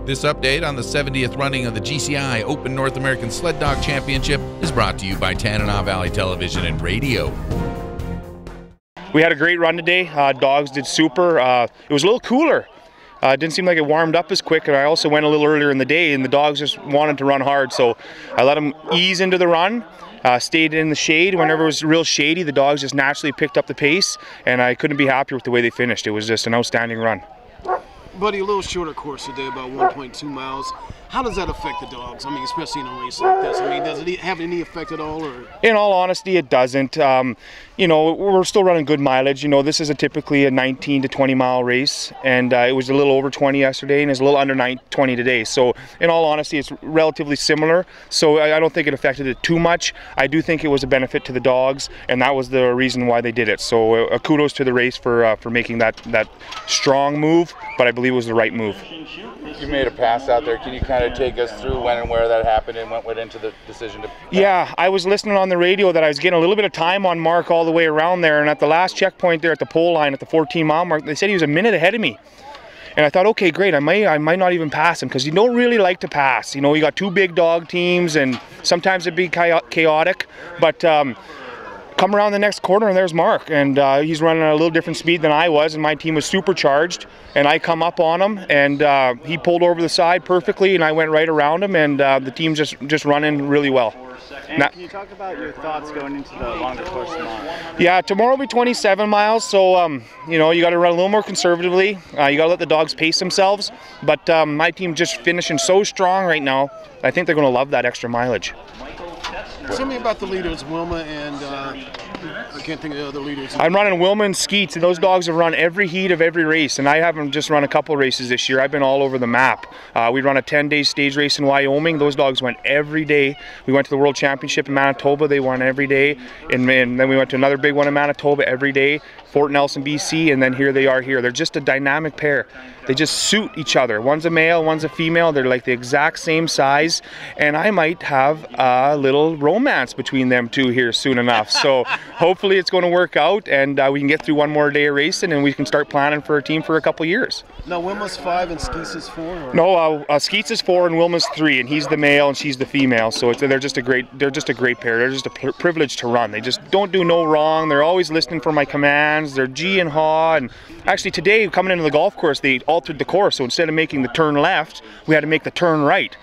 This update on the 70th running of the GCI Open North American Sled Dog Championship is brought to you by Tanana Valley Television and Radio. We had a great run today. Dogs did super. It was a little cooler. It didn't seem like it warmed up as quick, and I also went a little earlier in the day, and the dogs just wanted to run hard, so I let them ease into the run. Stayed in the shade. Whenever it was real shady, the dogs just naturally picked up the pace, and I couldn't be happier with the way they finished. It was just an outstanding run. Buddy, a little shorter course today, about 1.2 miles. How does that affect the dogs? I mean, especially in a race like this. I mean, does it have any effect at all? Or? In all honesty, it doesn't. You know, we're still running good mileage. You know, this is typically a 19 to 20 mile race, and it was a little over 20 yesterday, and it's a little under 20 today. So, in all honesty, it's relatively similar. So, I don't think it affected it too much. I do think it was a benefit to the dogs, and that was the reason why they did it. So, kudos to the race for making that strong move, but I believe it was the right move. You made a pass out there. Can you kind of take us through when and where that happened and what went into the decision to... Yeah, I was listening on the radio that I was getting a little bit of time on Mark all the way around there, and at the last checkpoint there at the pole line at the 14-mile mark, they said he was a minute ahead of me. And I thought, okay, great, I might not even pass him, because you don't really like to pass. You know, you got two big dog teams, and sometimes it'd be chaotic, but come around the next corner and there's Mark, and he's running at a little different speed than I was, and my team was supercharged, and I come up on him, and he pulled over the side perfectly, and I went right around him, and the team's just running really well. And can you talk about your thoughts going into the longer course tomorrow? Yeah, tomorrow will be 27 miles, so you know, you got to run a little more conservatively. You got to let the dogs pace themselves, but my team just finishing so strong right now. I think they're going to love that extra mileage. Tell me about the leaders, Wilma and I can't think of the other leaders. I'm running Wilma and Skeets, and those dogs have run every heat of every race, and I haven't just run a couple races this year. I've been all over the map. We run a 10-day stage race in Wyoming. Those dogs went every day. We went to the World Championship in Manitoba. They won every day, and then we went to another big one in Manitoba every day, Fort Nelson, BC, and then here they are here. They're just a dynamic pair. They just suit each other. One's a male, one's a female. They're like the exact same size, and I might have a little romance between them two here soon enough. So hopefully it's going to work out, and we can get through one more day of racing, and we can start planning for a team for a couple years. Now Wilma's 5 and Skeets is 4? Or? No, Skeets is 4 and Wilma's 3, and he's the male and she's the female. So they're just a great pair. They're just a privilege to run. They just don't do no wrong. They're always listening for my commands. They're G and haw. And actually today, coming into the golf course, they altered the course. So instead of making the turn left, we had to make the turn right.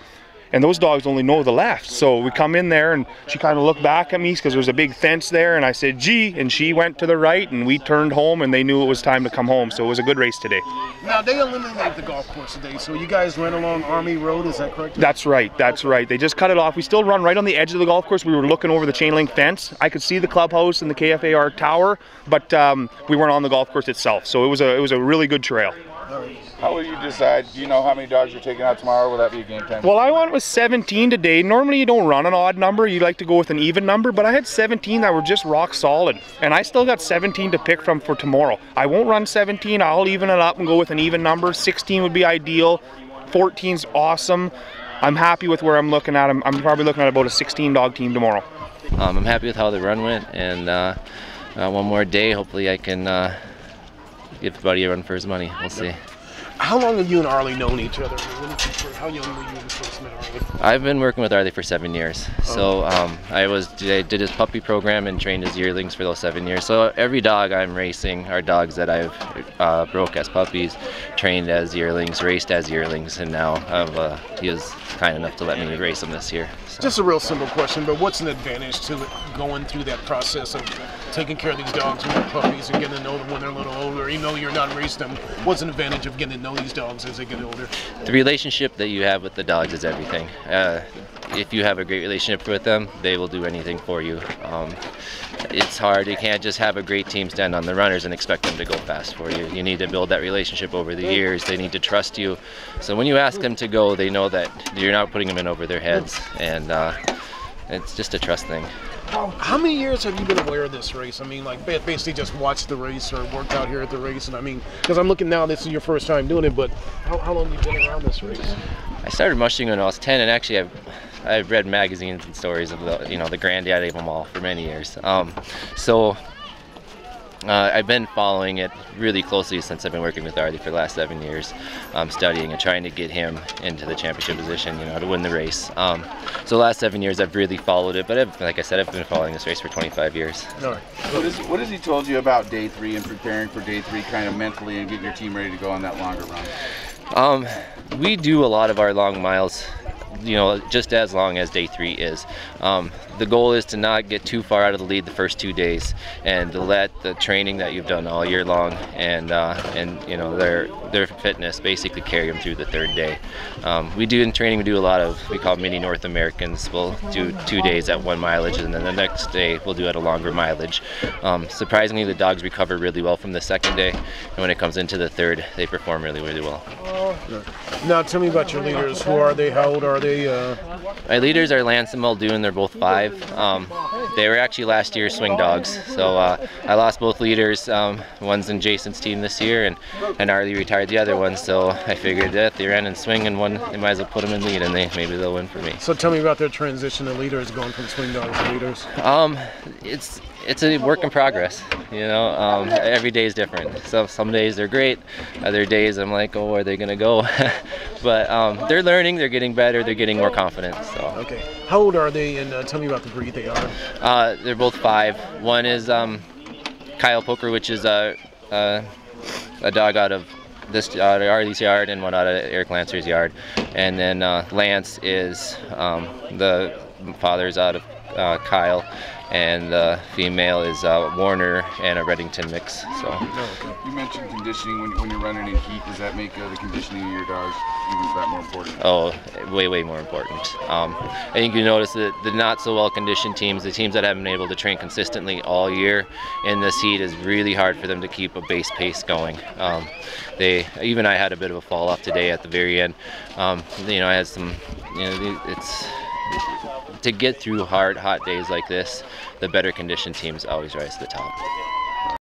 And those dogs only know the left. So we come in there, and she kind of looked back at me because there's a big fence there, and I said G, and she went to the right, and we turned home, and they knew it was time to come home. So it was a good race today. Now they eliminated the golf course today, so you guys ran along Army Road, is that correct? That's right, that's right. They just cut it off. We still run right on the edge of the golf course. We were looking over the chain link fence. I could see the clubhouse and the KFAR tower, but we weren't on the golf course itself. So it was a really good trail. How will you decide? Do you know how many dogs you're taking out tomorrow? Will that be a game time? Well, I went with 17 today. Normally you don't run an odd number. You like to go with an even number, but I had 17 that were just rock solid. And I still got 17 to pick from for tomorrow. I won't run 17. I'll even it up and go with an even number. 16 would be ideal. 14's awesome. I'm happy with where I'm looking at. I'm probably looking at about a 16 dog team tomorrow. I'm happy with how the run went, and one more day, hopefully I can give Buddy a run for his money. We'll see. How long have you and Arlie known each other? How young were you when you first met Arlie? I've been working with Arlie for 7 years. So I did his puppy program and trained his yearlings for those 7 years. So every dog I'm racing are dogs that I've broke as puppies, trained as yearlings, raced as yearlings, and now he was kind enough to let me race them this year. So. Just a real simple question, but what's an advantage to going through that process of taking care of these dogs when they're puppies and getting to know them when they're a little older? Even though you're not racing them, what's an advantage of getting to know these dogs as they get older? The relationship that you have with the dogs is everything. If you have a great relationship with them, they will do anything for you. It's hard. You can't just have a great team stand on the runners and expect them to go fast for you. You need to build that relationship over the years. They need to trust you. So when you ask them to go, they know that you're not putting them in over their heads, and it's just a trust thing. How many years have you been aware of this race? I mean, like basically just watched the race or worked out here at the race, and I mean, because I'm looking now, this is your first time doing it, but how long have you been around this race? I started mushing when I was 10, and actually I've read magazines and stories of the granddaddy of them all for many years. So I've been following it really closely since I've been working with Arlie for the last 7 years, studying and trying to get him into the championship position, to win the race. So the last 7 years I've really followed it, but like I said, I've been following this race for 25 years. All right. What has he told you about day 3 and preparing for day 3 kind of mentally and getting your team ready to go on that longer run? We do a lot of our long miles, just as long as day 3 is. The goal is to not get too far out of the lead the first 2 days, and to let the training that you've done all year long and their fitness basically carry them through the 3rd day. We do in training, we do a lot of, we call mini North Americans. We'll do 2 days at 1 mileage, and then the next day we'll do at a longer mileage. Surprisingly, the dogs recover really well from the 2nd day, and when it comes into the 3rd, they perform really, really well. Now tell me about your leaders. Who are they? How old are they? My leaders are Lance and Muldoon. They're both 5. They were actually last year's swing dogs, so I lost both leaders. One's in Jason's team this year, and Arlie retired the other one, so I figured that they ran in swing, and one they might as well put them in lead, and maybe they'll win for me. So tell me about their transition to leaders, going from swing dogs to leaders. It's a work in progress, every day is different. So some days they're great, other days I'm like, oh, are they gonna go? But they're learning, they're getting better, they're getting more confident. So. Okay, how old are they, and tell me about the breed they are. They're both 5. One is Kyle Poker, which is a dog out of Arlie's yard, and one out of Eric Lancer's yard. And then Lance is the father's out of Kyle, and the female is Warner and a Reddington mix. So. You mentioned conditioning when you're running in heat. Does that make the conditioning of your dogs even that more important? Oh, way more important. I think you notice that the not so well conditioned teams, the teams that haven't been able to train consistently all year in this heat, is really hard for them to keep a base pace going. Even I had a bit of a fall off today at the very end. I had some, it's. To get through hard, hot days like this, the better conditioned teams always rise to the top.